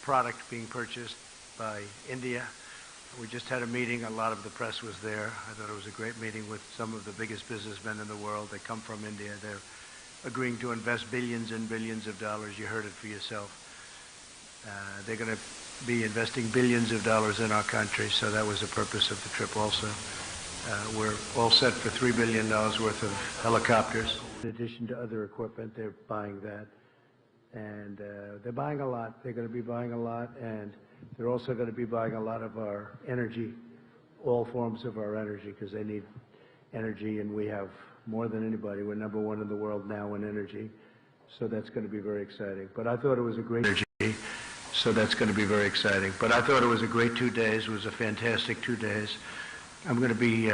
product being purchased by India. We just had a meeting. A lot of the press was there. I thought it was a great meeting with some of the biggest businessmen in the world. They come from India. They're agreeing to invest billions and billions of dollars. You heard it for yourself. They're going to be investing billions of dollars in our country, so that was the purpose of the trip also. We're all set for $3 billion worth of helicopters. In addition to other equipment, they're buying that. And they're buying a lot. They're going to be buying a lot, and they're also going to be buying a lot of our energy, all forms of our energy, because they need energy, and we have more than anybody. We're number one in the world now in energy, so that's going to be very exciting. But I thought it was a great energy, so that's going to be very exciting. But I thought it was a great 2 days. It was a fantastic 2 days. I'm going to be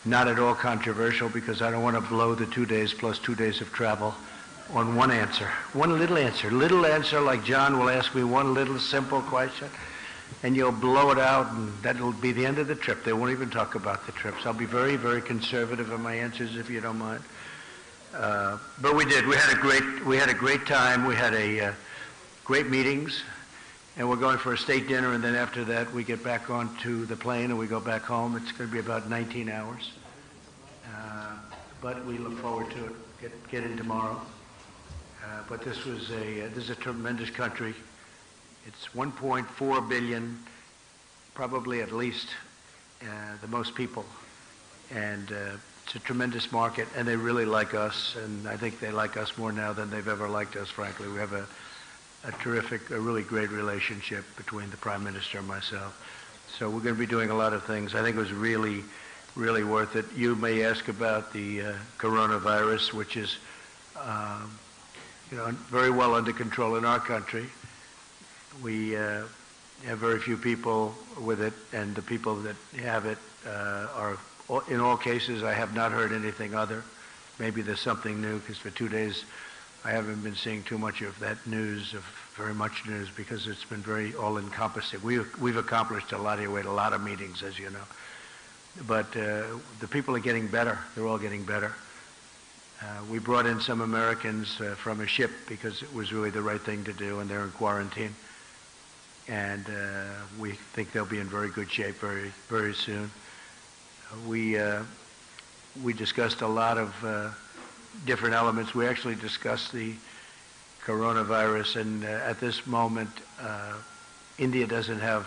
not at all controversial because I don't want to blow the 2 days plus 2 days of travel on one answer, one little answer like John will ask me one little simple question, and you'll blow it out, and that'll be the end of the trip. They won't even talk about the trips. I'll be very, very conservative in my answers, if you don't mind. But we did. We had a great time. We had great meetings, and we're going for a state dinner, and then after that we get back onto the plane and we go back home. It's going to be about 19 hours, but we look forward to it. Get in tomorrow. But this is a tremendous country. It's 1.4 billion, probably at least the most people, and it's a tremendous market, and they really like us, and I think they like us more now than they've ever liked us, frankly. We have a terrific, a really great relationship between the Prime Minister and myself. So we're going to be doing a lot of things. I think it was really, really worth it. You may ask about the coronavirus, which is very well under control in our country. We have very few people with it, and the people that have it are, in all cases, I have not heard anything other. Maybe there's something new, because for 2 days I haven't been seeing too much of that news, of very much news, because it's been very all-encompassing. We've accomplished a lot here. We had a lot of meetings, as you know. But the people are getting better. They're all getting better. We brought in some Americans from a ship because it was really the right thing to do, and they're in quarantine. And we think they'll be in very good shape very, very soon. We discussed a lot of different elements. We actually discussed the coronavirus, and at this moment, India doesn't have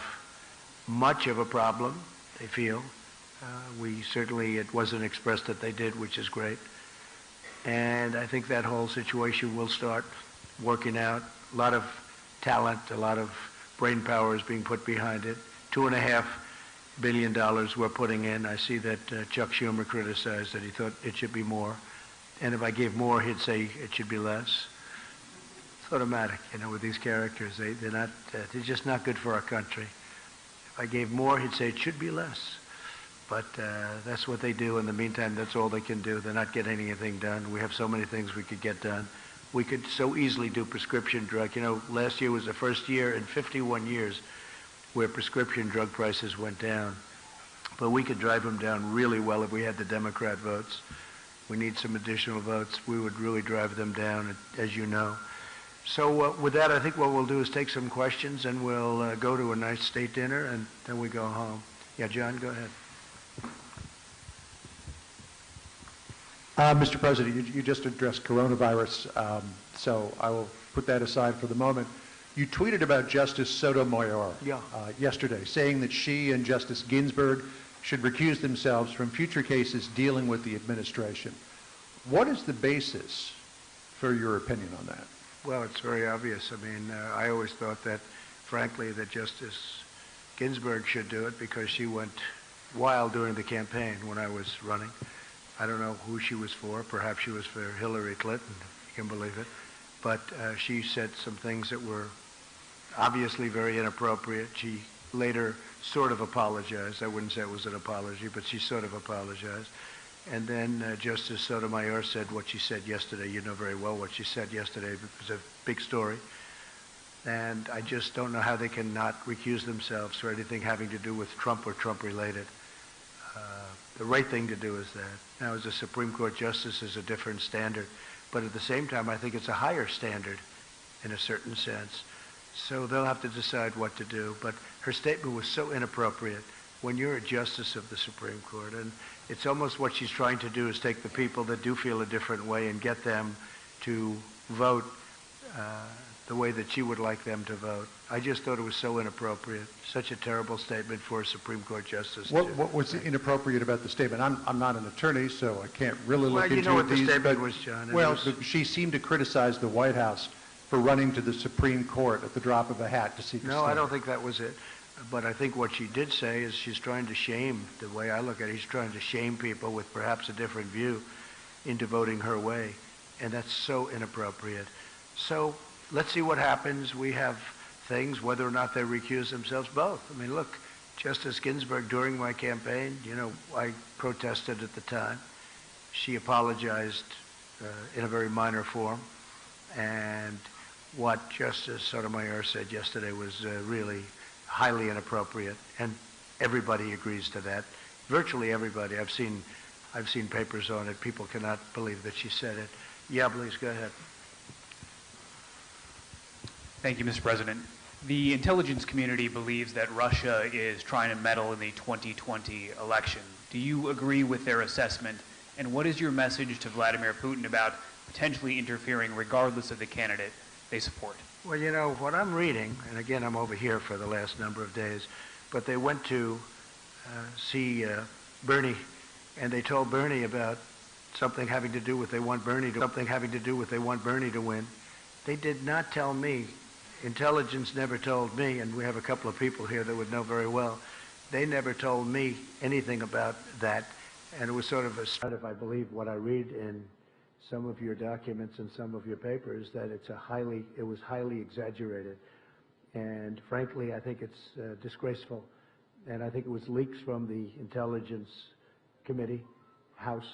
much of a problem, they feel. It wasn't expressed that they did, which is great. And I think that whole situation will start working out. A lot of talent, a lot of brain power is being put behind it. $2.5 billion we're putting in. I see that Chuck Schumer criticized that he thought it should be more. And if I gave more, he'd say it should be less. It's automatic, with these characters. They're just not good for our country. If I gave more, he'd say it should be less. But that's what they do. In the meantime, that's all they can do. They're not getting anything done. We have so many things we could get done. We could so easily do prescription drug. Last year was the first year in 51 years where prescription drug prices went down. But we could drive them down really well if we had the Democrat votes. We need some additional votes. We would really drive them down, as you know. So with that, I think what we'll do is take some questions, and we'll go to a nice state dinner, and then we go home. Yeah, John, go ahead. Mr. President, you just addressed coronavirus, so I will put that aside for the moment. You tweeted about Justice Sotomayor yesterday, saying that she and Justice Ginsburg should recuse themselves from future cases dealing with the administration. What is the basis for your opinion on that? Well, it's very obvious. I mean, I always thought that, frankly, that Justice Ginsburg should do it because she went wild during the campaign when I was running. I don't know who she was for. Perhaps she was for Hillary Clinton, if you can believe it. But she said some things that were obviously very inappropriate. She later sort of apologized. I wouldn't say it was an apology, but she sort of apologized. And then Justice Sotomayor said what she said yesterday. You know very well what she said yesterday. It was a big story. And I just don't know how they can not recuse themselves for anything having to do with Trump or Trump-related. The right thing to do is that. Now, as a Supreme Court justice is a different standard, but at the same time, I think it's a higher standard in a certain sense. So they'll have to decide what to do. But her statement was so inappropriate when you're a justice of the Supreme Court. And it's almost what she's trying to do is take the people that do feel a different way and get them to vote the way that she would like them to vote. I just thought it was so inappropriate. Such a terrible statement for a Supreme Court justice. What was inappropriate about the statement? I'm not an attorney, so I can't really look into these. Well, you know what the statement was, John. Well, she seemed to criticize the White House for running to the Supreme Court at the drop of a hat to seek a No, I don't think that was it. But I think what she did say is she's trying to shame, the way I look at it, she's trying to shame people with perhaps a different view into voting her way. And that's so inappropriate. So let's see what happens. We have things, whether or not they recuse themselves, both. I mean, look, Justice Ginsburg, during my campaign, you know, I protested at the time. She apologized in a very minor form. And what Justice Sotomayor said yesterday was really highly inappropriate, and everybody agrees to that. Virtually everybody. I've seen papers on it. People cannot believe that she said it. Yeah, please go ahead. Thank you, Mr. President. The intelligence community believes that Russia is trying to meddle in the 2020 election. Do you agree with their assessment? And what is your message to Vladimir Putin about potentially interfering regardless of the candidate they support? Well, you know, what I'm reading, and again, I'm over here for the last number of days, but they went to see Bernie, and they told Bernie about something having to do with they want Bernie to win. They did not tell me. Intelligence never told me, and we have a couple of people here that would know very well. They never told me anything about that, and it was sort of a start, if I believe what I read in some of your documents and some of your papers, that it was highly exaggerated. And frankly, I think it's disgraceful. And I think it was leaks from the Intelligence Committee, House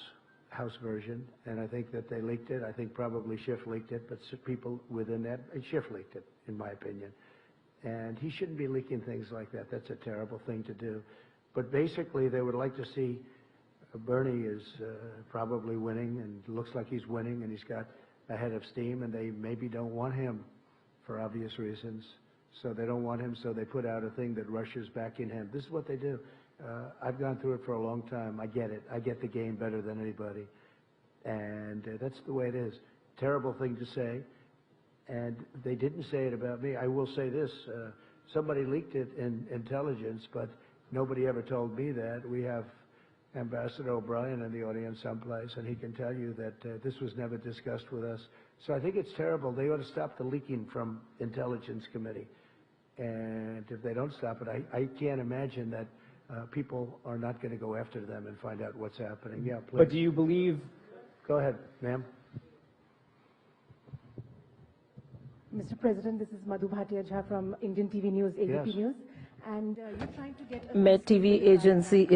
version, and I think that they leaked it. I think probably Schiff leaked it, but people within that, Schiff leaked it, in my opinion. And he shouldn't be leaking things like that. That's a terrible thing to do. But basically, they would like to see Bernie is probably winning, and looks like he's winning, and he's got a head of steam, and they maybe don't want him for obvious reasons. So they don't want him, so they put out a thing that Russia's backing him. This is what they do. I've gone through it for a long time. I get it. I get the game better than anybody. And that's the way it is. Terrible thing to say. And they didn't say it about me. I will say this. Somebody leaked it in intelligence, but nobody ever told me that. We have Ambassador O'Brien in the audience someplace, and he can tell you that this was never discussed with us. So I think it's terrible. They ought to stop the leaking from Intelligence Committee. And if they don't stop it, I can't imagine that people are not going to go after them and find out what's happening. Yeah, please. But do you believe... Go ahead, ma'am. Mr. President, this is Madhu Bhatia Jha from Indian TV News, ABP Yes. News. And you're trying to get... मैं TV agency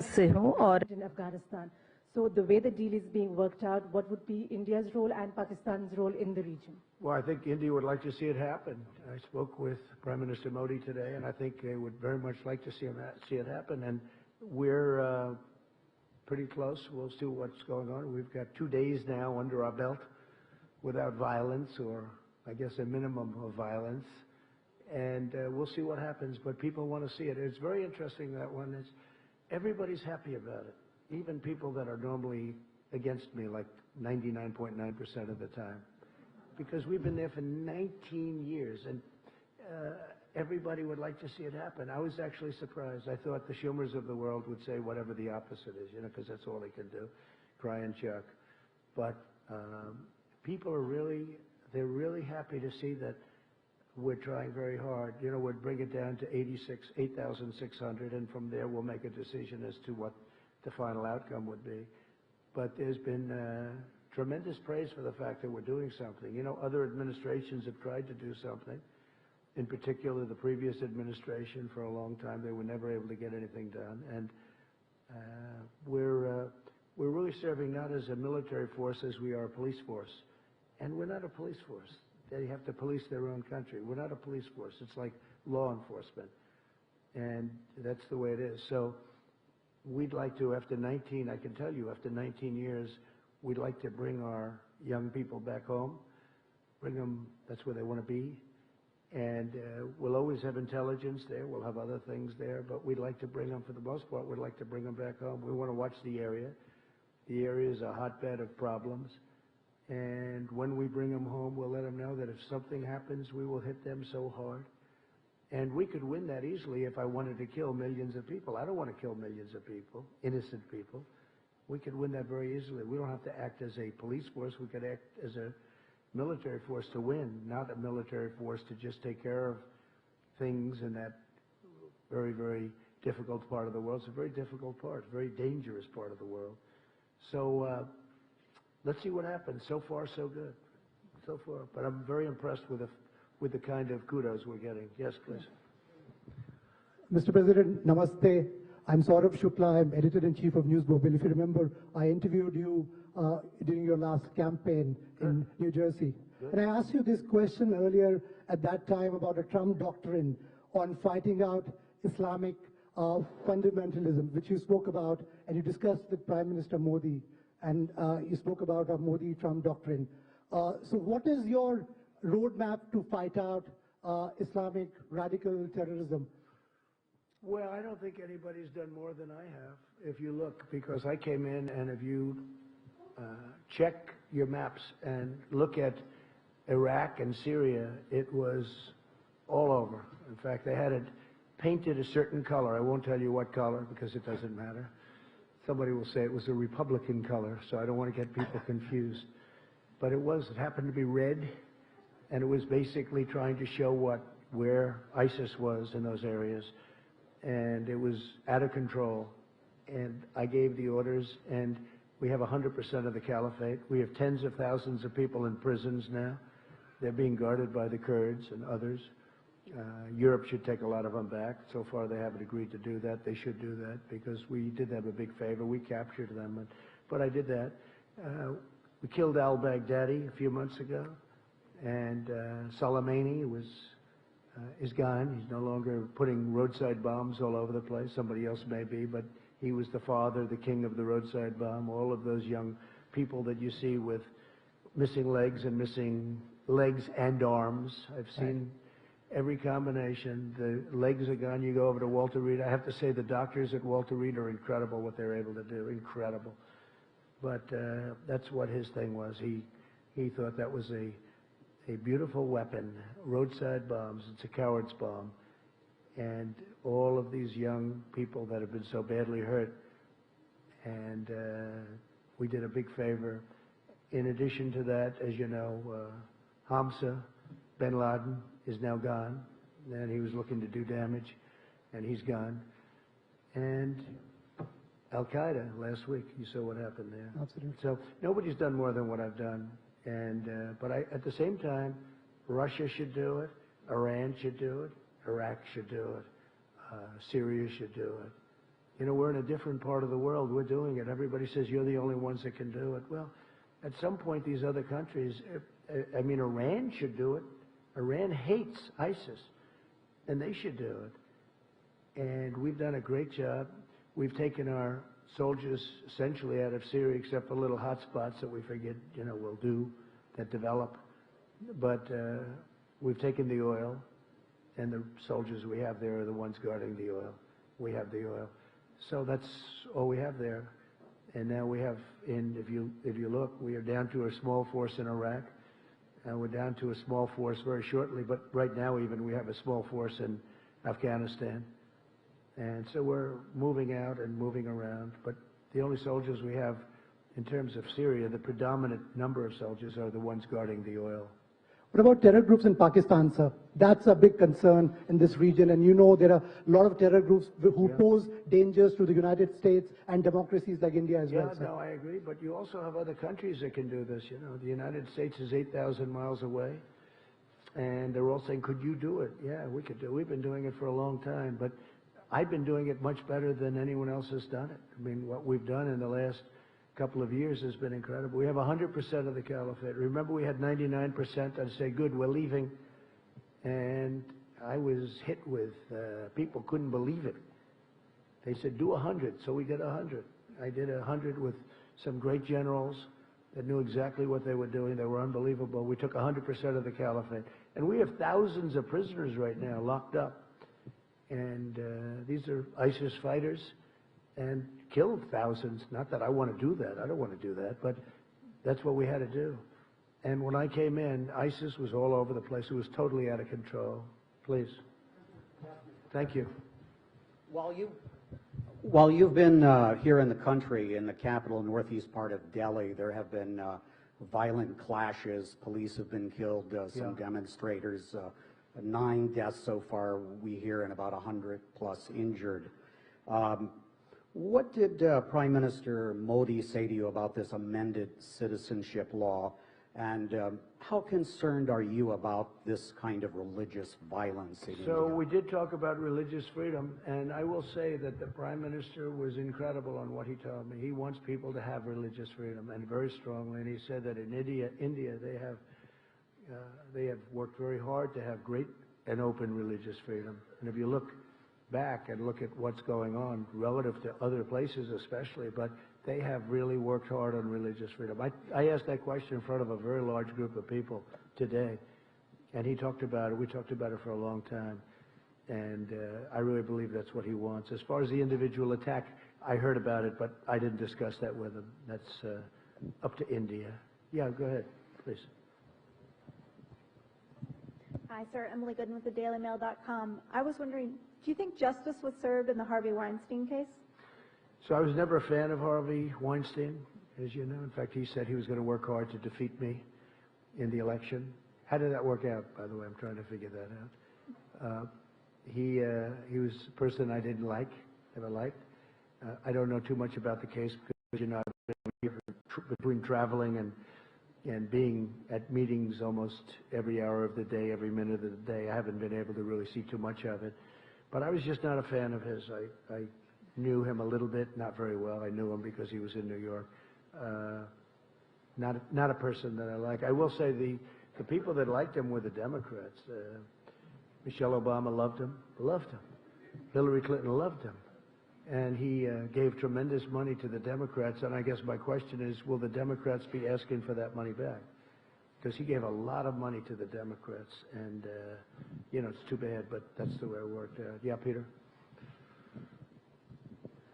से हूं और in Afghanistan. So the way the deal is being worked out, what would be India's role and Pakistan's role in the region? Well, I think India would like to see it happen. I spoke with Prime Minister Modi today, and I think they would very much like to see it happen. And we're pretty close. We'll see what's going on. We've got 2 days now under our belt without violence, or I guess a minimum of violence. And we'll see what happens. But people want to see it. It's very interesting, that one. Everybody's happy about it. Even people that are normally against me, like 99.9% of the time. Because we've been there for 19 years, and everybody would like to see it happen. I was actually surprised. I thought the Schumers of the world would say whatever the opposite is, you know, because that's all they can do, cry and chuck. But people are they're really happy to see that we're trying very hard. You know, we'll bring it down to 8,600, and from there we'll make a decision as to what the final outcome would be. But there's been tremendous praise for the fact that we're doing something. You know, other administrations have tried to do something. In particular, the previous administration, for a long time, they were never able to get anything done. And we're really serving not as a military force as we are a police force. And we're not a police force. They have to police their own country. We're not a police force. It's like law enforcement. And that's the way it is. So we'd like to, after 19, I can tell you, after 19 years, we'd like to bring our young people back home, bring them, that's where they want to be, And we'll always have intelligence there. We'll have other things there, but we'd like to bring them, for the most part, we'd like to bring them back home. We want to watch the area. The area is a hotbed of problems. And when we bring them home, we'll let them know that if something happens, we will hit them so hard. And we could win that easily if I wanted to kill millions of people. I don't want to kill millions of people, innocent people. We could win that very easily. We don't have to act as a police force. We could act as a military force to win, not a military force to just take care of things in that very, very difficult part of the world. It's a very difficult part, very dangerous part of the world. So let's see what happens. So far, so good. So far. But I'm very impressed with the kind of kudos we're getting. Yes, please. Mr. President, namaste. I'm Saurabh Shukla. I'm editor-in-chief of News Mobile. If you remember, I interviewed you during your last campaign in New Jersey. Good. And I asked you this question earlier at that time about a Trump doctrine on fighting out Islamic fundamentalism, which you spoke about, and you discussed with Prime Minister Modi, and you spoke about a Modi-Trump doctrine. So what is your roadmap to fight out Islamic radical terrorism? Well, I don't think anybody's done more than I have, if you look, because I came in, and if you check your maps and look at Iraq and Syria, it was all over. In fact, they had it painted a certain color. I won't tell you what color because it doesn't matter. Somebody will say it was a Republican color, so I don't want to get people confused. But it happened to be red, and it was basically trying to show where ISIS was in those areas. And it was out of control. And I gave the orders, and we have 100% of the caliphate. We have tens of thousands of people in prisons now. They're being guarded by the Kurds and others. Europe should take a lot of them back. So far, they haven't agreed to do that. They should do that because we did them a big favor. We captured them, but I did that. We killed al-Baghdadi a few months ago, and Soleimani is gone. He's no longer putting roadside bombs all over the place. Somebody else may be, but he was the father, the king of the roadside bomb. All of those young people that you see with missing legs and arms. I've seen every combination. The legs are gone. You go over to Walter Reed. I have to say the doctors at Walter Reed are incredible what they're able to do. Incredible. But that's what his thing was. He thought that was a beautiful weapon, roadside bombs. It's a coward's bomb. And all of these young people that have been so badly hurt, and we did a big favor. In addition to that, as you know, Hamza bin Laden is now gone, and he was looking to do damage, and he's gone. And Al-Qaeda last week, you saw what happened there. Absolutely. So nobody's done more than what I've done. And but at the same time, Russia should do it, Iran should do it, Iraq should do it, Syria should do it. You know, we're in a different part of the world. We're doing it. Everybody says you're the only ones that can do it. Well, at some point, these other countries, I mean, Iran should do it. Iran hates ISIS, and they should do it. And we've done a great job. We've taken our soldiers essentially out of Syria, except for little hot spots that we forget, will do, that develop. But we've taken the oil, and the soldiers we have there are the ones guarding the oil. We have the oil. So that's all we have there. And now we have, if you look, we are down to a small force in Iraq, and we're down to a small force very shortly, but right now even we have a small force in Afghanistan. And so we're moving out and moving around, but the only soldiers we have in terms of Syria, the predominant number of soldiers are the ones guarding the oil. What about terror groups in Pakistan, sir? That's a big concern in this region, and you know there are a lot of terror groups who pose dangers to the United States and democracies like India as well, sir. No, I agree, but you also have other countries that can do this. The United States is 8,000 miles away, and they're all saying, could you do it? Yeah, we could do it. We've been doing it for a long time, but I've been doing it much better than anyone else has done it. I mean, what we've done in the last couple of years has been incredible. We have 100% of the caliphate. Remember, we had 99%. I'd say, good, we're leaving. And I was hit with, people couldn't believe it. They said, do 100. So we did 100. I did 100 with some great generals that knew exactly what they were doing. They were unbelievable. We took 100% of the caliphate. And we have thousands of prisoners right now locked up. And these are ISIS fighters and killed thousands. Not that I want to do that. I don't want to do that. But that's what we had to do. And when I came in, ISIS was all over the place. It was totally out of control. Please. Thank you. While you've been here in the country, in the capital northeast part of Delhi, there have been violent clashes. Police have been killed, some demonstrators, 9 deaths so far, we hear, and about 100 plus injured. What did Prime Minister Modi say to you about this amended citizenship law? And how concerned are you about this kind of religious violence in So India? we did talk about religious freedom, and I will say that the Prime Minister was incredible on what he told me. He wants people to have religious freedom, and very strongly. And he said that in India they have worked very hard to have great and open religious freedom. And if you look back and look at what's going on relative to other places especially, but they have really worked hard on religious freedom. I asked that question in front of a very large group of people today, and he talked about it. We talked about it for a long time, and I really believe that's what he wants. As far as the individual attack, I heard about it, but I didn't discuss that with him. That's up to India. Yeah, go ahead, please. Hi, sir. Emily Gooden with the DailyMail.com. I was wondering, do you think justice was served in the Harvey Weinstein case? So I was never a fan of Harvey Weinstein, as you know. In fact, he said he was going to work hard to defeat me in the election. How did that work out, by the way? I'm trying to figure that out. He was a person I didn't like, never liked. I don't know too much about the case because, you know, I've been between traveling and being at meetings almost every hour of the day, every minute of the day. I haven't been able to really see too much of it. But I was just not a fan of his. I knew him a little bit, not very well. I knew him because he was in New York. Not a person that I like. I will say the people that liked him were the Democrats. Michelle Obama loved him. Hillary Clinton loved him. And he gave tremendous money to the Democrats. And I guess my question is, will the Democrats be asking for that money back? Because he gave a lot of money to the Democrats. And, you know, it's too bad, but that's the way it worked out. Yeah, Peter?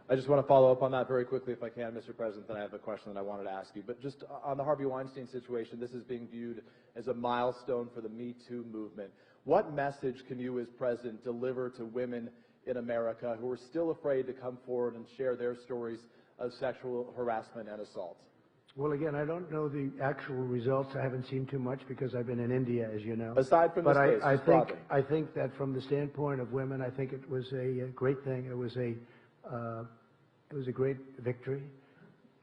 I just want to follow up on that very quickly, if I can, Mr. President. Then I have a question that I wanted to ask you. But just on the Harvey Weinstein situation, this is being viewed as a milestone for the Me Too movement. What message can you, as president, deliver to women in America who are still afraid to come forward and share their stories of sexual harassment and assault? Well, again, I don't know the actual results. I haven't seen too much because I've been in India, as you know. Aside from this case, I think that from the standpoint of women, I think it was a great thing. It was a great victory,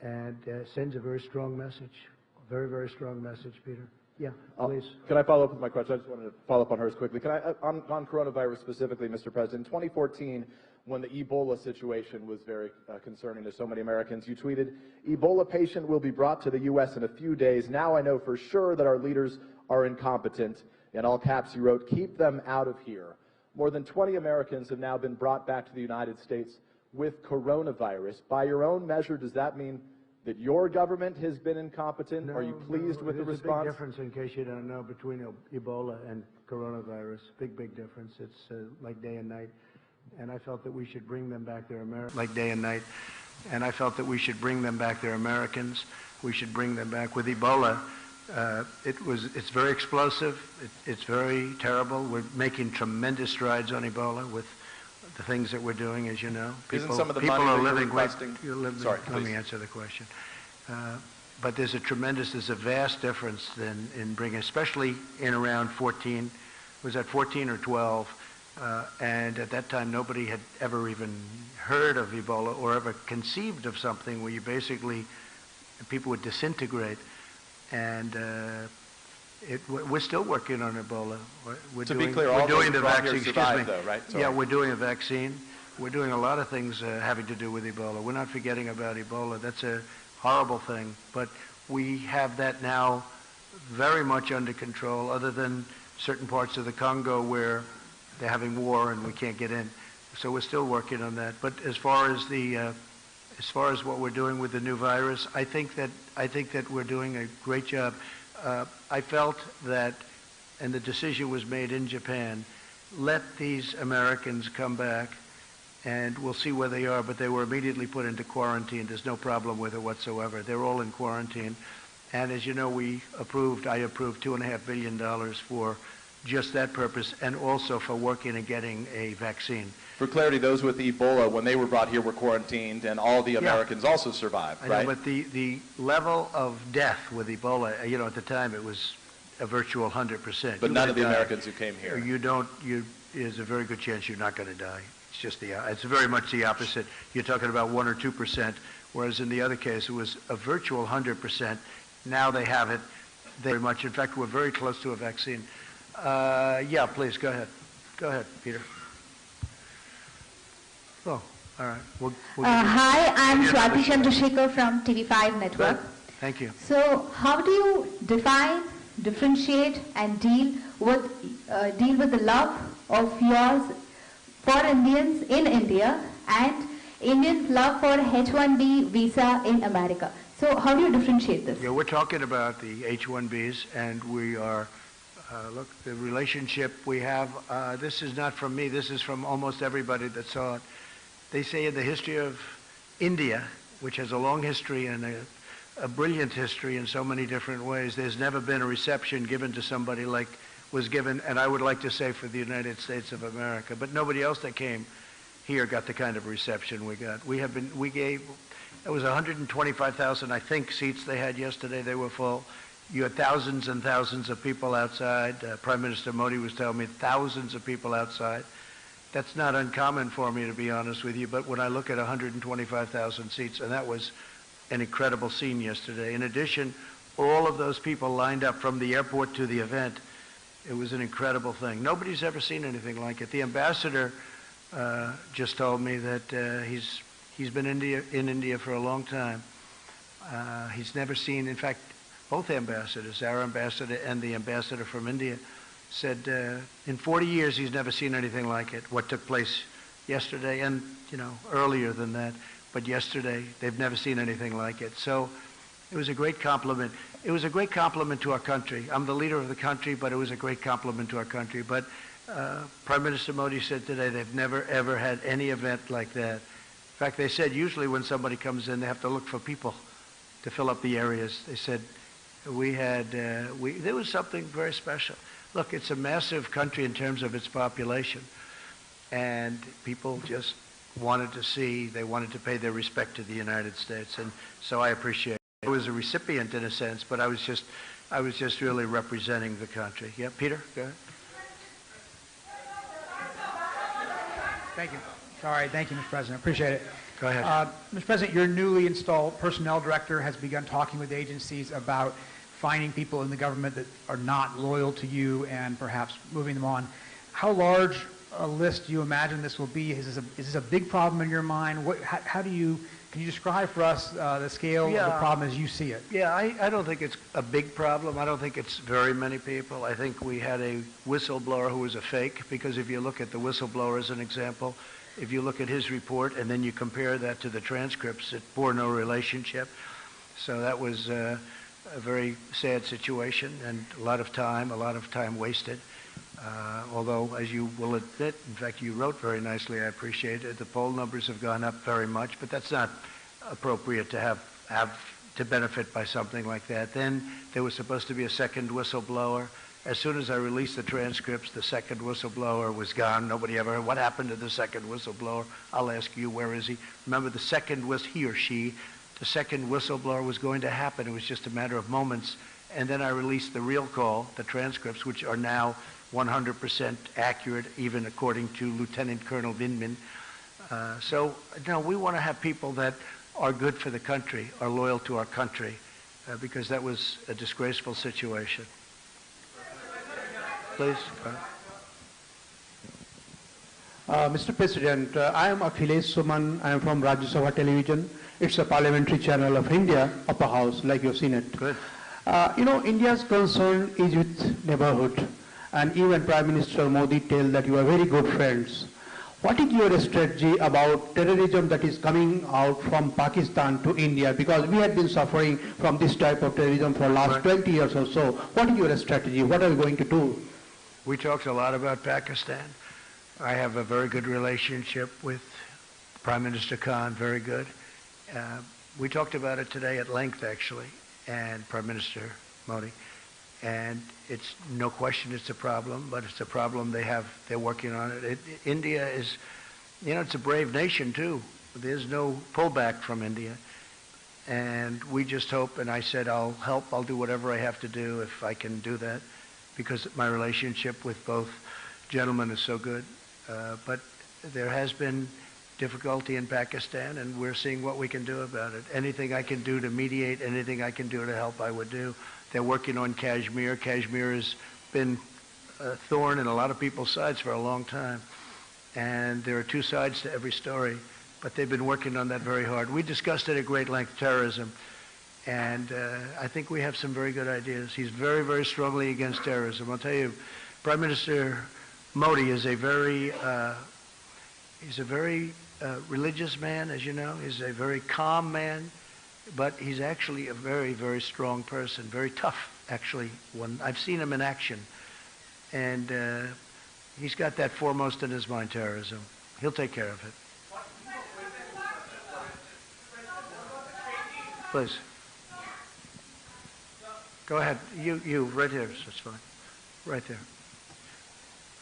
and sends a very strong message. Very, very strong message, Peter. Yeah, please. Can I follow up with my question? I just wanted to follow up on hers quickly. Can I, on coronavirus specifically, Mr. President, in 2014, when the Ebola situation was very concerning to so many Americans, you tweeted, "Ebola patient will be brought to the U.S. in a few days. Now I know for sure that our leaders are incompetent." In all caps, you wrote, "Keep them out of here." More than 20 Americans have now been brought back to the United States with coronavirus. By your own measure, does that mean that your government has been incompetent? Are you pleased with the response? There's a big difference, in case you don't know, between Ebola and coronavirus. Big difference. It's like day and night. And I felt that we should bring them back. They're Americans. Like day and night. And I felt that we should bring them back. They're Americans. We should bring them back. With Ebola, it's very explosive. It's very terrible. We're making tremendous strides on Ebola with the things that we're doing, as you know. Isn't some of the money that you're requesting... Sorry, let me answer the question. But there's a vast difference in bringing, especially in around 14, was that 14 or 12? And at that time, nobody had ever even heard of Ebola or ever conceived of something where you basically, people would disintegrate. And we're still working on Ebola. To be clear, all those brought here survived, though, right? Yeah, we're doing a vaccine. We're doing a lot of things having to do with Ebola. We're not forgetting about Ebola. That's a horrible thing. But we have that now very much under control, other than certain parts of the Congo where they're having war and we can't get in. So we're still working on that. But as far as what we're doing with the new virus, I think that we're doing a great job. I felt that and the decision was made in Japan, let these Americans come back, and we'll see where they are, but they were immediately put into quarantine. There's no problem with it whatsoever. They're all in quarantine. And as you know, I approved $2.5 billion for just that purpose, and also for working and getting a vaccine. For clarity, those with Ebola, when they were brought here, were quarantined, and all the Americans also survived, right? I know, but the level of death with Ebola, at the time it was a virtual 100%. But none of the Americans who came here. There's a very good chance you're not going to die. It's just it's very much the opposite. You're talking about 1 or 2%, whereas in the other case it was a virtual 100%. Now they have it very much. In fact, we're very close to a vaccine. Yeah, please, go ahead. Go ahead, Peter. Oh, all right. Hi, I'm Swati Chandrasekhar from TV5 Network. Good. Thank you. So, how do you define, differentiate, and deal with the love of yours for Indians in India and Indians' love for H-1B visa in America? So, how do you differentiate this? Yeah, we're talking about the H-1Bs, and we are. Look, the relationship we have, this is not from me, this is from almost everybody that saw it. They say in the history of India, which has a long history and a brilliant history in so many different ways, there's never been a reception given to somebody like was given, and I would like to say for the United States of America, but nobody else that came here got the kind of reception we got. It was 125,000, I think, seats they had yesterday. They were full. You had thousands and thousands of people outside. Prime Minister Modi was telling me thousands of people outside. That's not uncommon for me, to be honest with you, but when I look at 125,000 seats, and that was an incredible scene yesterday. In addition, all of those people lined up from the airport to the event. It was an incredible thing. Nobody's ever seen anything like it. The ambassador just told me that he's been in India for a long time. He's never seen, in fact, both ambassadors, our ambassador and the ambassador from India, said in 40 years he's never seen anything like it, what took place yesterday and, earlier than that. But yesterday, they've never seen anything like it. So it was a great compliment. It was a great compliment to our country. I'm the leader of the country, but it was a great compliment to our country. But Prime Minister Modi said today they've never, ever had any event like that. In fact, they said usually when somebody comes in, they have to look for people to fill up the areas. They said, there was something very special. Look, it's a massive country in terms of its population, and people just wanted to pay their respect to the United States, and so I appreciate it. I was a recipient in a sense, but I was just really representing the country. Yeah, Peter, go ahead. Thank you. Sorry, thank you, Mr. President. Appreciate it. Go ahead. Mr. President, your newly installed personnel director has begun talking with agencies about finding people in the government that are not loyal to you and perhaps moving them on. How large a list do you imagine this will be? Is this a big problem in your mind? Can you describe for us the scale of the problem as you see it? Yeah, I don't think it's a big problem. I don't think it's very many people. I think we had a whistleblower who was a fake, because if you look at the whistleblower as an example, if you look at his report and then you compare that to the transcripts, it bore no relationship. So that was a very sad situation, and a lot of time wasted. Although, as you will admit, in fact, you wrote very nicely, I appreciate it, the poll numbers have gone up very much, but that's not appropriate to have to benefit by something like that. Then there was supposed to be a second whistleblower. As soon as I released the transcripts, the second whistleblower was gone. Nobody ever heard, what happened to the second whistleblower? I'll ask you, where is he? Remember, the second was he or she. The second whistleblower was going to happen. It was just a matter of moments. And then I released the real call, the transcripts, which are now 100% accurate, even according to Lieutenant Colonel Vindman. So, no, we want to have people that are good for the country, are loyal to our country, because that was a disgraceful situation. Please. Mr. President, I am Akhilesh Suman. I am from Rajya Sabha Television. It's a parliamentary channel of India, upper house, like you've seen it. Good. India's concern is with neighborhood. And you and Prime Minister Modi tell that you are very good friends. What is your strategy about terrorism that is coming out from Pakistan to India? Because we have been suffering from this type of terrorism for last 20 years or so. What is your strategy? What are we going to do? We talked a lot about Pakistan. I have a very good relationship with Prime Minister Khan, very good. We talked about it today at length, actually, and Prime Minister Modi. And it's no question it's a problem, but it's a problem they're working on it. India is, it's a brave nation too. There's no pullback from India. And we just hope, and I said I'll help, I'll do whatever I have to do if I can do that, because my relationship with both gentlemen is so good. But there has been difficulty in Pakistan, and we're seeing what we can do about it. Anything I can do to mediate, anything I can do to help, I would do. They're working on Kashmir. Kashmir has been a thorn in a lot of people's sides for a long time. And there are two sides to every story, but they've been working on that very hard. We discussed it at great length, terrorism, and I think we have some very good ideas. He's very, very strongly against terrorism. I'll tell you, Prime Minister Modi is a very religious man, as you know. He's a very calm man. But he's actually a very, very strong person, very tough, actually. I've seen him in action. And he's got that foremost in his mind, terrorism. He'll take care of it. Please. Go ahead. You, right here. That's fine. Right there.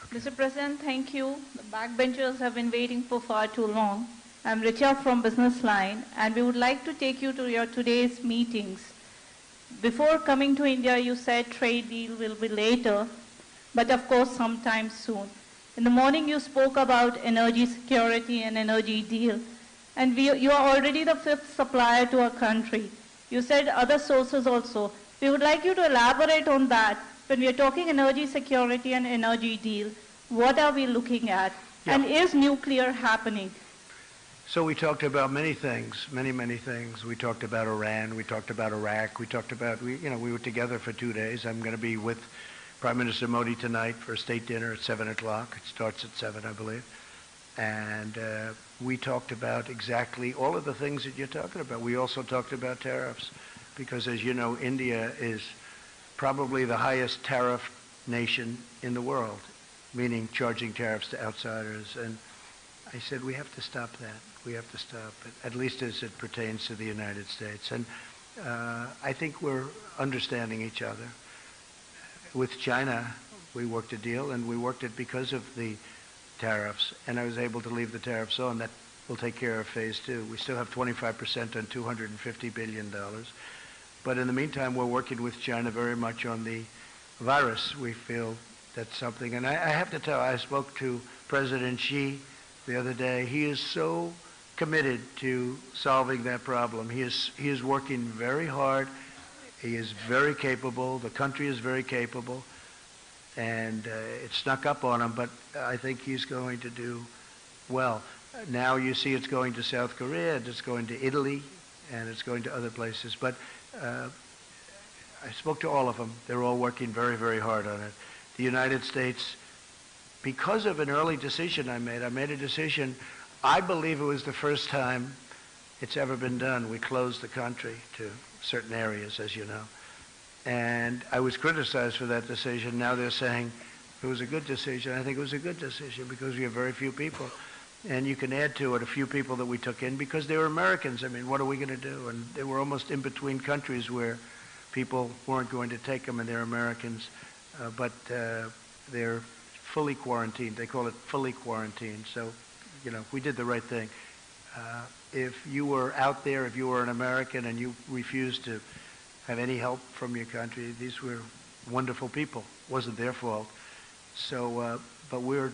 Okay. Mr. President, thank you. The backbenchers have been waiting for far too long. I'm Richa from Business Line, and we would like to take you to your today's meetings. Before coming to India, you said trade deal will be later, but of course sometime soon. In the morning, you spoke about energy security and energy deal, and you are already the 5th supplier to our country. You said other sources also. We would like you to elaborate on that. When we are talking energy security and energy deal, what are we looking at? Yeah. And is nuclear happening? So we talked about many things, many things. We talked about Iran. We talked about Iraq. We talked about, we were together for 2 days. I'm going to be with Prime Minister Modi tonight for a state dinner at 7 o'clock. It starts at 7, I believe. And we talked about exactly all of the things that you're talking about. We also talked about tariffs because, as you know, India is probably the highest tariff nation in the world, meaning charging tariffs to outsiders. And I said, we have to stop that. We have to stop it, at least as it pertains to the United States. And I think we're understanding each other. With China, we worked a deal, and we worked it because of the tariffs, and I was able to leave the tariffs on. That will take care of phase 2. We still have 25% on $250 billion. But in the meantime, we're working with China very much on the virus. We feel that's something. And I have to tell, I spoke to President Xi the other day. He is so committed to solving that problem. He is working very hard. He is very capable. The country is very capable. And it snuck up on him, but I think he's going to do well. Now you see it's going to South Korea, and it's going to Italy, and it's going to other places. But I spoke to all of them. They're all working very, very hard on it. The United States, because of an early decision I made a decision. I believe it was the first time it's ever been done. We closed the country to certain areas, as you know. And I was criticized for that decision. Now they're saying it was a good decision. I think it was a good decision because we have very few people. And you can add to it a few people that we took in because they were Americans. I mean, what are we going to do? And they were almost in between countries where people weren't going to take them, and they're Americans. But they're fully quarantined. They call it fully quarantined. So, we did the right thing. If you were out there, if you were an American and you refused to have any help from your country, these were wonderful people. It wasn't their fault. So, but we're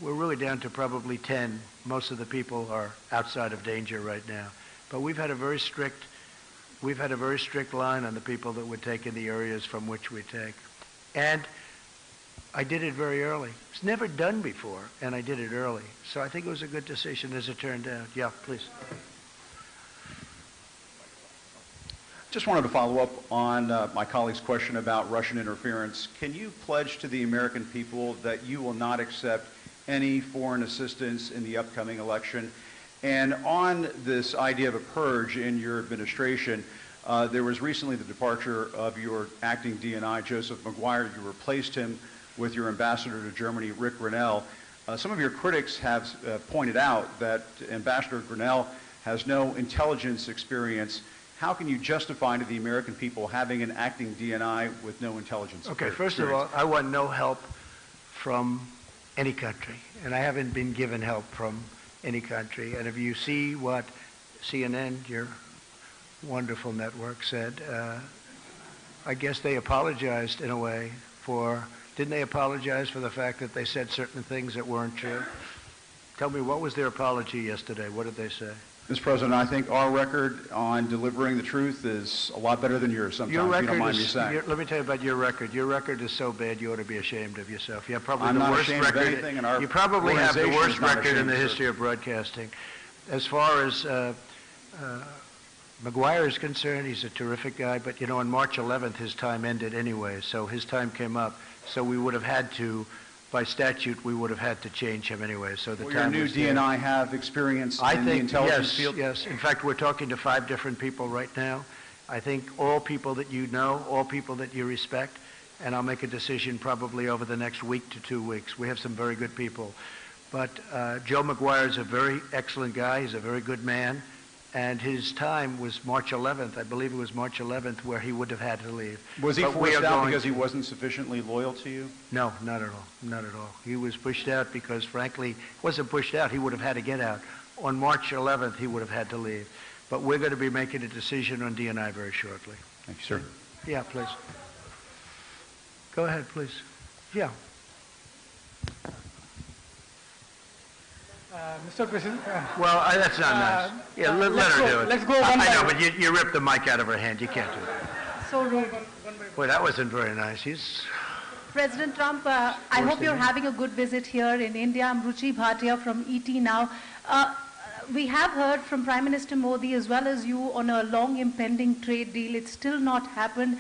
really down to probably 10. Most of the people are outside of danger right now. But we've had a very strict line on the people that would take in the areas from which we take. And I did it very early. It's never done before, and I did it early. So I think it was a good decision as it turned out. Yeah, please. Just wanted to follow up on my colleague's question about Russian interference. Can you pledge to the American people that you will not accept any foreign assistance in the upcoming election? And on this idea of a purge in your administration, there was recently the departure of your acting DNI, Joseph Maguire. You replaced him with your ambassador to Germany, Rick Grinnell. Some of your critics have pointed out that Ambassador Grinnell has no intelligence experience. How can you justify to the American people having an acting DNI with no intelligence experience? Okay, first of all, I want no help from any country, and I haven't been given help from any country. And if you see what CNN, your wonderful network, said, I guess they apologized in a way for, didn't they apologize for the fact that they said certain things that weren't true? Tell me, what was their apology yesterday? What did they say? Mr. President, I think our record on delivering the truth is a lot better than yours sometimes, Your if you don't record mind me is, saying. let me tell you about your record. Your record is so bad you ought to be ashamed of yourself. You have probably I'm the not worst ashamed of record. anything, and our You probably have the organization worst is not record in the ashamed, history sir. of broadcasting. As far as McGuire is concerned, he's a terrific guy, but you know, on March 11th, his time ended anyway, so his time came up. So we would have had to, by statute, we would have had to change him anyway. So the Will your time new was there. DNI have experience I in the think, intelligence yes, field? yes. In fact, we're talking to 5 different people right now. I think all people that you know, all people that you respect, and I'll make a decision probably over the next week to 2 weeks. We have some very good people. But Joe McGuire is a very excellent guy. He's a very good man. And his time was March 11th. I believe it was March 11th where he would have had to leave. Was he But we forced are out going because to- he wasn't sufficiently loyal to you? No, not at all. Not at all. He was pushed out because, frankly, he wasn't pushed out. He would have had to get out. On March 11th, he would have had to leave. But we're going to be making a decision on DNI very shortly. Thank you, sir. Yeah, please. Go ahead, please. Yeah. Mr. President. Well, that's not nice. Yeah, let her do it. Let's go one I by know, one. but you ripped the mic out of her hand. You can't do that. So rude. Boy, that wasn't very nice. He's... President Trump, I hope you're having a good visit here in India. I'm Ruchi Bhatia from ET Now. We have heard from Prime Minister Modi as well as you on a long impending trade deal. It's still not happened.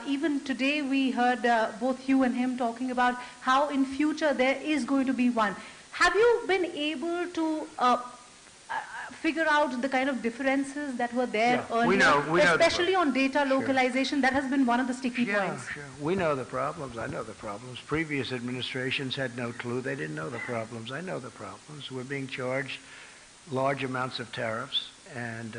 Even today we heard both you and him talking about how in future there is going to be one. Have you been able to figure out the kind of differences that were there earlier? we know especially on data localization? That has been one of the sticky points. Sure. We know the problems. I know the problems. Previous administrations had no clue. They didn't know the problems. I know the problems. We're being charged large amounts of tariffs, and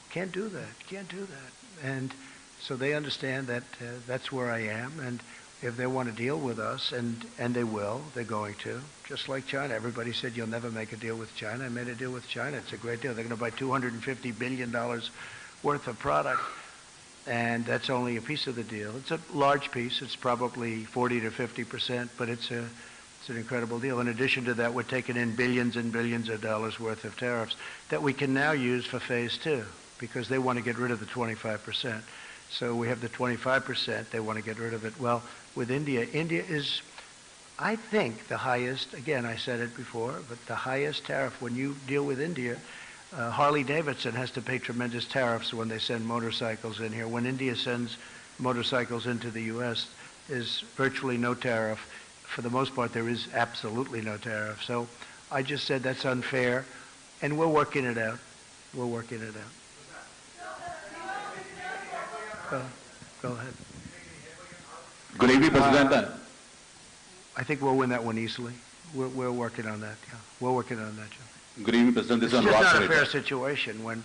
can't do that. Can't do that. And so they understand that that's where I am, and if they want to deal with us, and they will, they're going to, just like China. Everybody said you'll never make a deal with China. I made a deal with China. It's a great deal. They're going to buy $250 billion worth of product, and that's only a piece of the deal. It's a large piece. It's probably 40 to 50%, but it's an incredible deal. In addition to that, we're taking in billions and billions of dollars worth of tariffs that we can now use for phase 2, because they want to get rid of the 25%. So we have the 25%. They want to get rid of it. Well, with India, India is, I think, the highest, again, I said it before, but the highest tariff when you deal with India. Harley-Davidson has to pay tremendous tariffs when they send motorcycles in here. When India sends motorcycles into the U.S., there's virtually no tariff. For the most part, there is absolutely no tariff. So I just said that's unfair, and we're working it out. We're working it out. Go ahead. Good evening, President. I think we'll win that one easily. We're working on that. Yeah, we're working on that, Joe. Good evening, President. This It's is just Anurag not a fair Parekh. situation when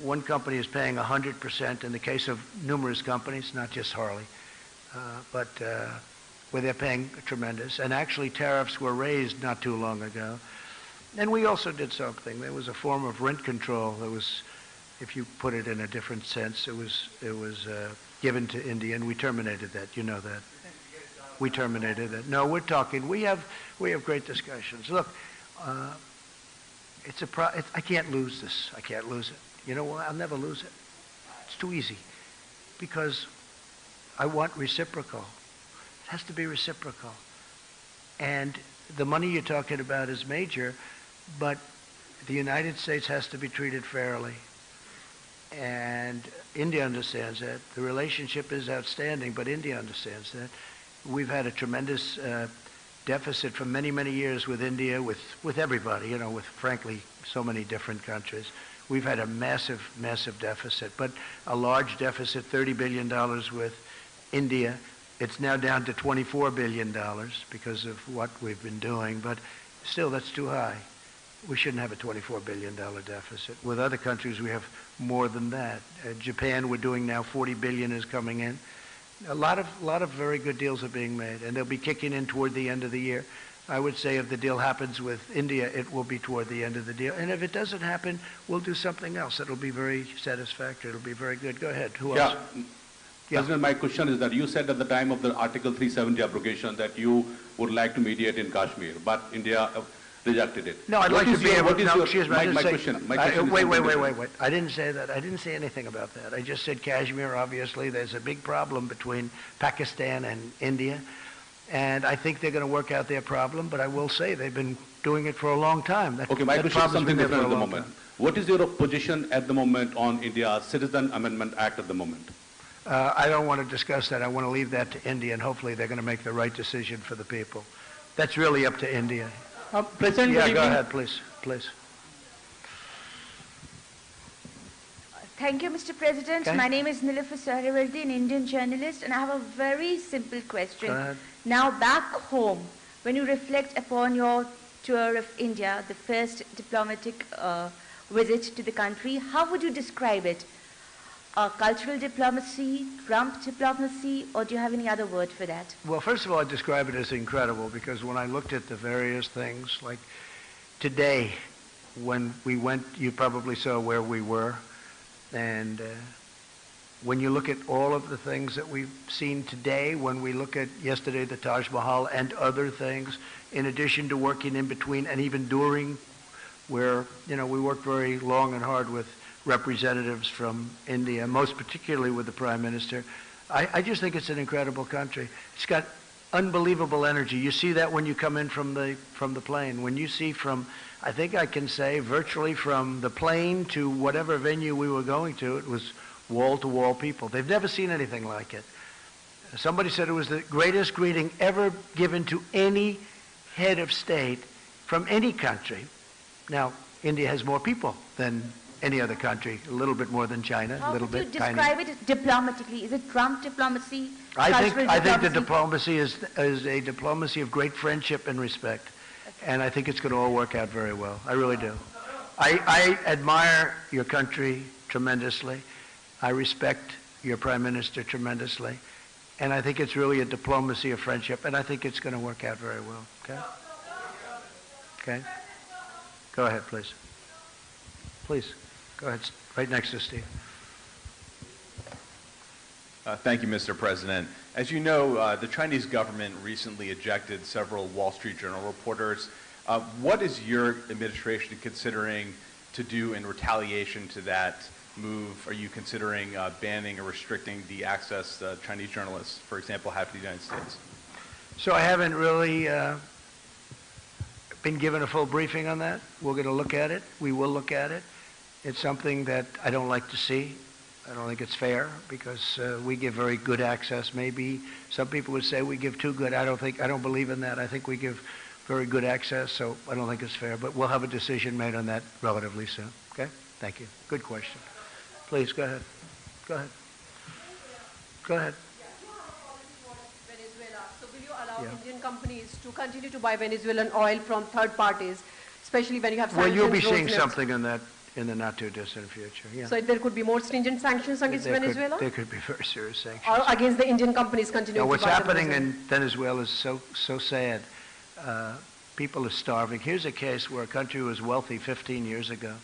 one company is paying 100% in the case of numerous companies, not just Harley, but where they're paying tremendous. And actually tariffs were raised not too long ago. And we also did something. There was a form of rent control that was, if you put it in a different sense, it was given to India, and we terminated that. You know that. We terminated it. No, we're talking. We have great discussions. Look, I can't lose this. I can't lose it. You know why? I'll never lose it. It's too easy. Because I want reciprocal. It has to be reciprocal. And the money you're talking about is major, but the United States has to be treated fairly. And India understands that. The relationship is outstanding, but India understands that. We've had a tremendous deficit for many, many years with India, with everybody, you know, with frankly so many different countries. We've had a massive, massive deficit, but a large deficit, $30 billion with India. It's now down to $24 billion because of what we've been doing, but still that's too high. We shouldn't have a $24 billion deficit. With other countries, we have more than that. Japan, we're doing now $40 billion is coming in. A lot of very good deals are being made, and they'll be kicking in toward the end of the year. I would say if the deal happens with India, it will be toward the end of the deal. And if it doesn't happen, we'll do something else. It'll be very satisfactory. It'll be very good. Go ahead. Who else? President, my question is that you said at the time of the Article 370 abrogation that you would like to mediate in Kashmir, but India rejected it. No, I'd like to be able to. No, excuse me. My question. Wait. I didn't say that. I didn't say anything about that. I just said Kashmir, obviously, there's a big problem between Pakistan and India. And I think they're going to work out their problem, but I will say they've been doing it for a long time. Okay, my question is something different at the moment. What is your position at the moment on India's Citizen Amendment Act at the moment? I don't want to discuss that. I want to leave that to India, and hopefully they're going to make the right decision for the people. That's really up to India. President, yeah, go ahead, please. Thank you, Mr. President. Okay. My name is Nilüfer Sahravardi, an Indian journalist, and I have a very simple question. Go ahead. Now, back home, when you reflect upon your tour of India, the first diplomatic visit to the country, how would you describe it? Cultural diplomacy, Trump diplomacy, or do you have any other word for that? Well, first of all, I describe it as incredible because when I looked at the various things, like today, when we went, you probably saw where we were, and when you look at all of the things that we've seen today, when we look at yesterday the Taj Mahal and other things, in addition to working in between and even during, where, you know, we worked very long and hard with representatives from India, most particularly with the Prime Minister. I just think it's an incredible country. It's got unbelievable energy. You see that when you come in from the plane. When you see from, I think I can say, virtually from the plane to whatever venue we were going to, it was wall-to-wall people. They've never seen anything like it. Somebody said it was the greatest greeting ever given to any head of state from any country. Now, India has more people than any other country, a little bit more than China, a little bit tiny. How would you describe it diplomatically? Is it Trump diplomacy? I think the diplomacy is a diplomacy of great friendship and respect. Okay. And I think it's going to all work out very well. I really do. I admire your country tremendously. I respect your Prime Minister tremendously. And I think it's really a diplomacy of friendship, and I think it's going to work out very well. Okay? Okay? Go ahead, please. Please. Go ahead, right next to Steve. Thank you, Mr. President. As you know, the Chinese government recently ejected several Wall Street Journal reporters. What is your administration considering to do in retaliation to that move? Are you considering banning or restricting the access Chinese journalists, for example, have to the United States? So I haven't really been given a full briefing on that. We're going to look at it. We will look at it. It's something that I don't like to see. I don't think it's fair because we give very good access. Maybe some people would say we give too good. I don't believe in that. I think we give very good access, so I don't think it's fair. But we'll have a decision made on that relatively soon. Okay? Thank you. Good question. Please, go ahead. Go ahead. Go ahead. Venezuela. So will you allow Indian companies to continue to buy Venezuelan oil from third parties, especially when you have sanctions? Well, you'll be seeing something on that in the not-too-distant future, yeah. So there could be more stringent sanctions against Venezuela? There could be very serious sanctions. Or against the Indian companies continuing to buy what's happening in Venezuela is so sad. People are starving. Here's a case where a country was wealthy 15 years ago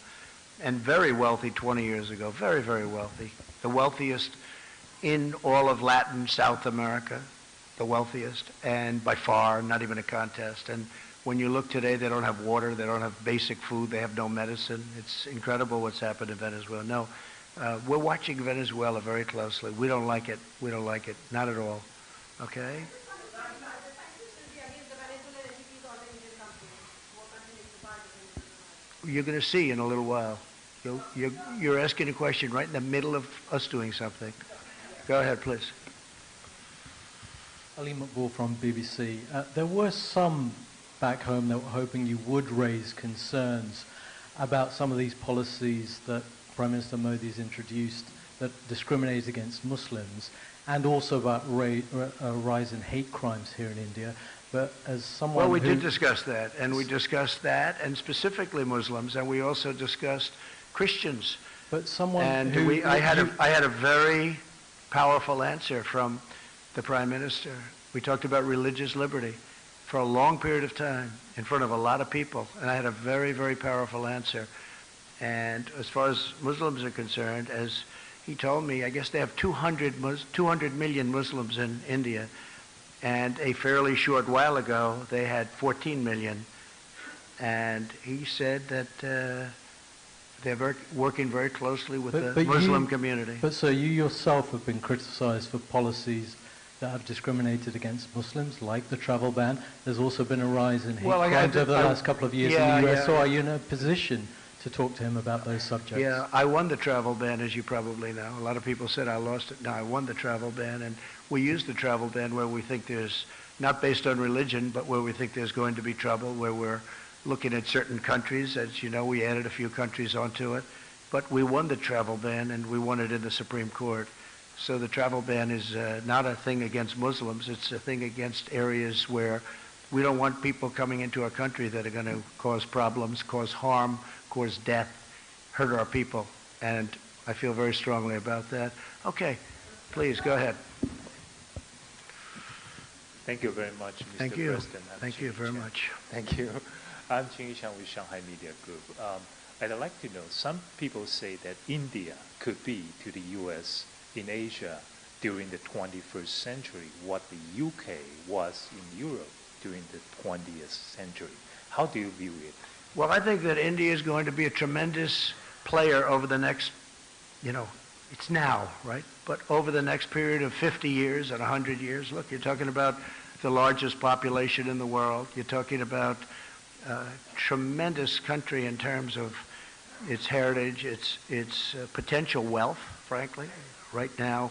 and very wealthy 20 years ago, very, very wealthy. The wealthiest in all of Latin, South America, the wealthiest, and by far, not even a contest. And when you look today, they don't have water, they don't have basic food, they have no medicine. It's incredible what's happened in Venezuela. No, we're watching Venezuela very closely. We don't like it. We don't like it. Not at all. Okay? You're going to see in a little while. You're asking a question right in the middle of us doing something. Go ahead, please. Ali Maqbool from BBC. There were some back home that were hoping you would raise concerns about some of these policies that Prime Minister Modi's introduced that discriminate against Muslims, and also about a rise in hate crimes here in India. But as someone Well, we did discuss that, and we discussed that, and specifically Muslims, and we also discussed Christians. But someone and who... I had a very powerful answer from the Prime Minister. We talked about religious liberty for a long period of time in front of a lot of people, and I had a very, very powerful answer. And as far as Muslims are concerned, as he told me, I guess they have 200 million Muslims in India, and a fairly short while ago they had 14 million. And he said that they're working very closely with the Muslim community. But so you yourself have been criticized for policies that have discriminated against Muslims, like the travel ban. There's also been a rise in hate crimes over the last couple of years in the US. So are you in a position to talk to him about those subjects? Yeah, I won the travel ban, as you probably know. A lot of people said I lost it. No, I won the travel ban, and we use the travel ban where we think there's, not based on religion, but where we think there's going to be trouble, where we're looking at certain countries. As you know, we added a few countries onto it. But we won the travel ban, and we won it in the Supreme Court. So the travel ban is not a thing against Muslims. It's a thing against areas where we don't want people coming into our country that are going to cause problems, cause harm, cause death, hurt our people. And I feel very strongly about that. Okay, please, go ahead. Thank you very much, Mr. Thank you. President. Thank you very much. Thank you. I'm Jing Yishan with Shanghai Media Group. I'd like to know, some people say that India could be to the U.S. in Asia during the 21st century what the UK was in Europe during the 20th century. How do you view it? Well, I think that India is going to be a tremendous player over the next, it's now, right? But over the next period of 50 years and 100 years, look, you're talking about the largest population in the world. You're talking about a tremendous country in terms of its heritage, its potential wealth, frankly. Right now,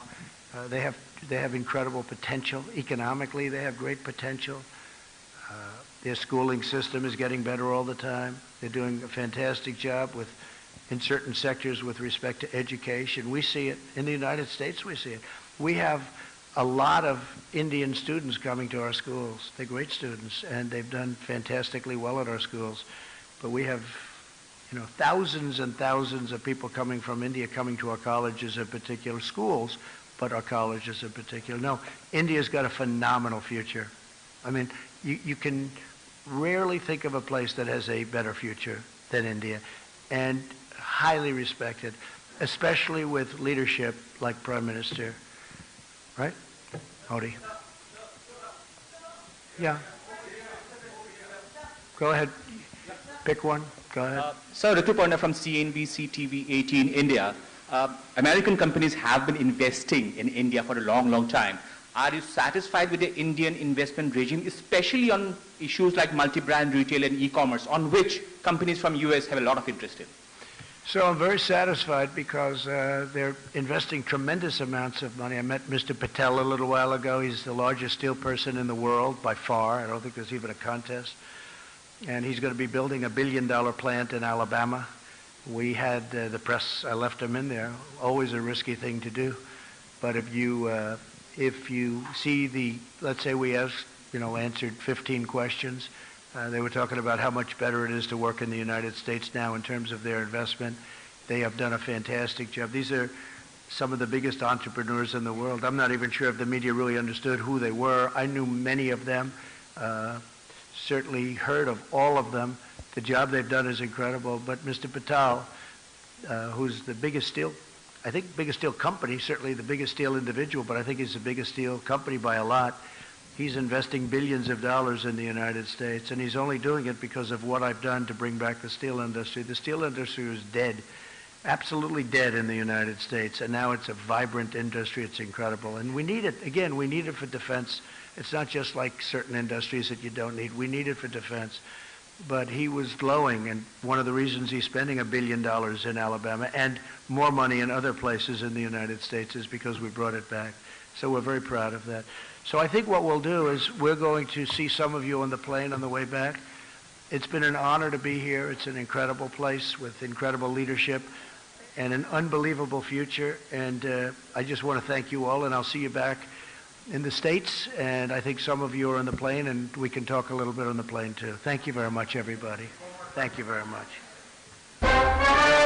they have incredible potential. Economically, they have great potential. Their schooling system is getting better all the time. They're doing a fantastic job in certain sectors with respect to education. We see it in the United States. We see it. We have a lot of Indian students coming to our schools. They're great students, and they've done fantastically well at our schools. But we have, thousands and thousands of people coming from India coming to our colleges in particular, schools, but our colleges in particular. No, India's got a phenomenal future. I mean, you can rarely think of a place that has a better future than India, and highly respected, especially with leadership like Prime Minister, right? Modi. Yeah. Go ahead. Pick one. Go ahead. Sir, Ritu Parna from CNBC TV 18 India. American companies have been investing in India for a long, long time. Are you satisfied with the Indian investment regime, especially on issues like multi-brand retail and e-commerce, on which companies from US have a lot of interest in? So I'm very satisfied because they're investing tremendous amounts of money. I met Mr. Patel a little while ago. He's the largest steel person in the world by far. I don't think there's even a contest. And he's going to be building $1 billion plant in Alabama. We had the press, I left him in there, always a risky thing to do. But if you see let's say we asked, answered 15 questions, they were talking about how much better it is to work in the United States now in terms of their investment. They have done a fantastic job. These are some of the biggest entrepreneurs in the world. I'm not even sure if the media really understood who they were. I knew many of them, certainly heard of all of them. The job they've done is incredible. But Mr. Patel, who's the biggest steel company, certainly the biggest steel individual, but I think he's the biggest steel company by a lot. He's investing billions of dollars in the United States, and he's only doing it because of what I've done to bring back the steel industry. The steel industry was dead, absolutely dead in the United States, and now it's a vibrant industry. It's incredible, and we need it. Again, we need it for defense. It's not just like certain industries that you don't need. We need it for defense. But he was glowing, and one of the reasons he's spending $1 billion in Alabama and more money in other places in the United States is because we brought it back. So we're very proud of that. So I think what we'll do is we're going to see some of you on the plane on the way back. It's been an honor to be here. It's an incredible place with incredible leadership and an unbelievable future. And I just want to thank you all, and I'll see you back in the States. And I think some of you are on the plane, and we can talk a little bit on the plane too. Thank you very much, everybody. Thank you very much.